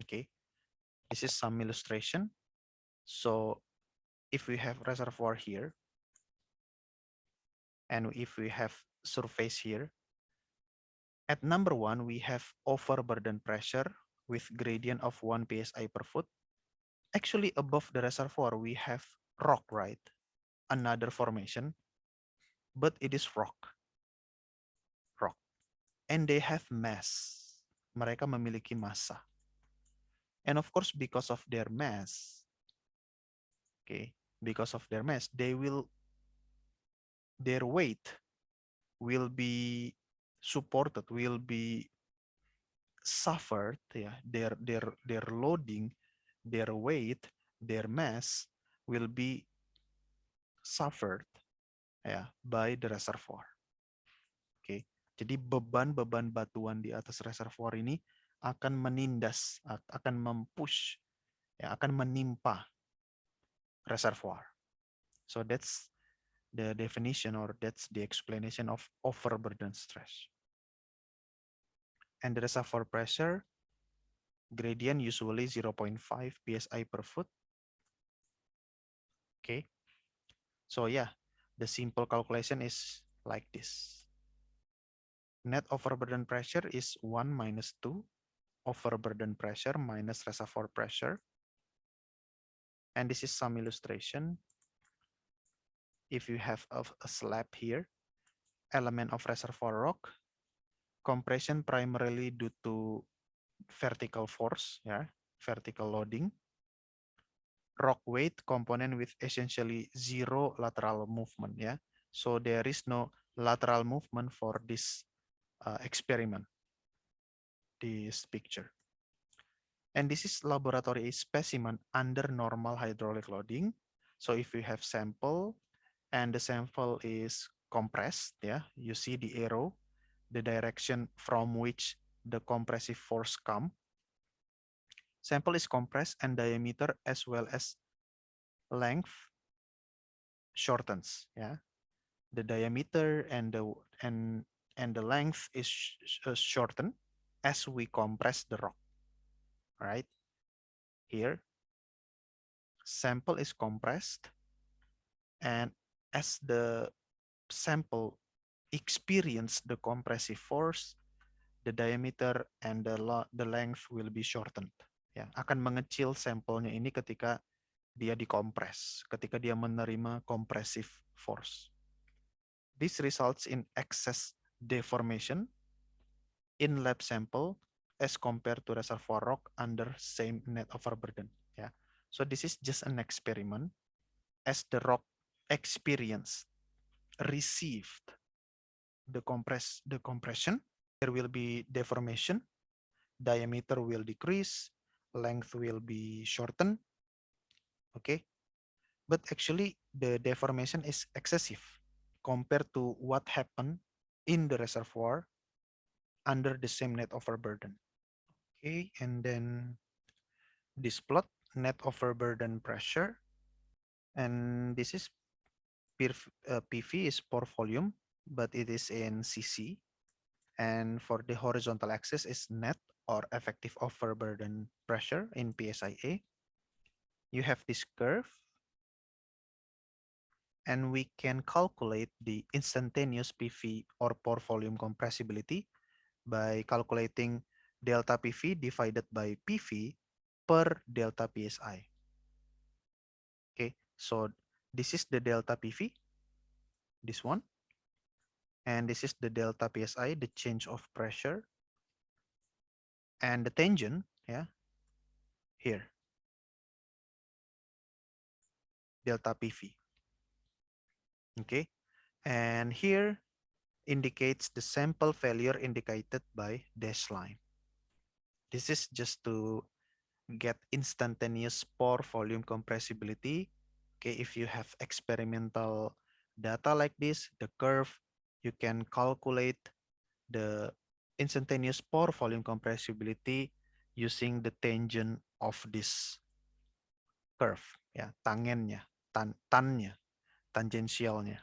Okay, this is some illustration. So if we have reservoir here, and if we have surface here, at number 1, we have overburden pressure with gradient of 1 psi per foot. Actually, above the reservoir, we have rock, right? Another formation, but it is rock. And they have mass. Mereka memiliki massa. And of course, because of their mass, okay, because of their mass, their weight will be supported, will be suffered, yeah, their loading, their weight, their mass will be suffered, ya, by the reservoir. Oke, jadi beban-beban batuan di atas reservoir ini akan menindas, akan mempush, ya, akan menimpa reservoir. So that's the definition, or that's the explanation of overburden stress. And the reservoir pressure gradient usually 0.5 psi per foot. Okay, so yeah, the simple calculation is like this. Net overburden pressure is 1 minus 2 overburden pressure minus reservoir pressure. And this is some illustration. If you have a slab here, element of reservoir rock, compression primarily due to vertical force, yeah, vertical loading, rock weight component with essentially zero lateral movement, yeah. So there is no lateral movement for this experiment, this picture. And this is laboratory specimen under normal hydraulic loading. So if you have sample and the sample is compressed, yeah, you see the arrow, the direction from which the compressive force come. Sample is compressed and diameter as well as length shortens, yeah. The diameter and the length is shortened as we compress the rock. Right here, sample is compressed, and as the sample experience the compressive force, the diameter and the length will be shortened. Ya, akan mengecil sampelnya ini ketika dia dikompres, ketika dia menerima compressive force. This results in excess deformation in lab sample as compared to reservoir rock under same net overburden. Yeah. So this is just an experiment. As the rock experience received the compression, there will be deformation, diameter will decrease, length will be shortened. Okay. But actually the deformation is excessive compared to what happened in the reservoir under the same net overburden. Okay, and then this plot, net overburden pressure, and this is PV is per volume, but it is in cc. And for the horizontal axis is net or effective overburden pressure in PSIA. You have this curve, and we can calculate the instantaneous PV or per volume compressibility by calculating delta PV divided by PV per delta PSI. Okay, so this is the delta PV, this one, and this is the delta PSI, the change of pressure, and the tangent, yeah, here, delta PV. Okay, and here indicates the sample failure indicated by dash line. This is just to get instantaneous pore volume compressibility. Okay, if you have experimental data like this, the curve, you can calculate the instantaneous pore volume compressibility using the tangent of this curve, ya, tangennya, tannya, tangensialnya.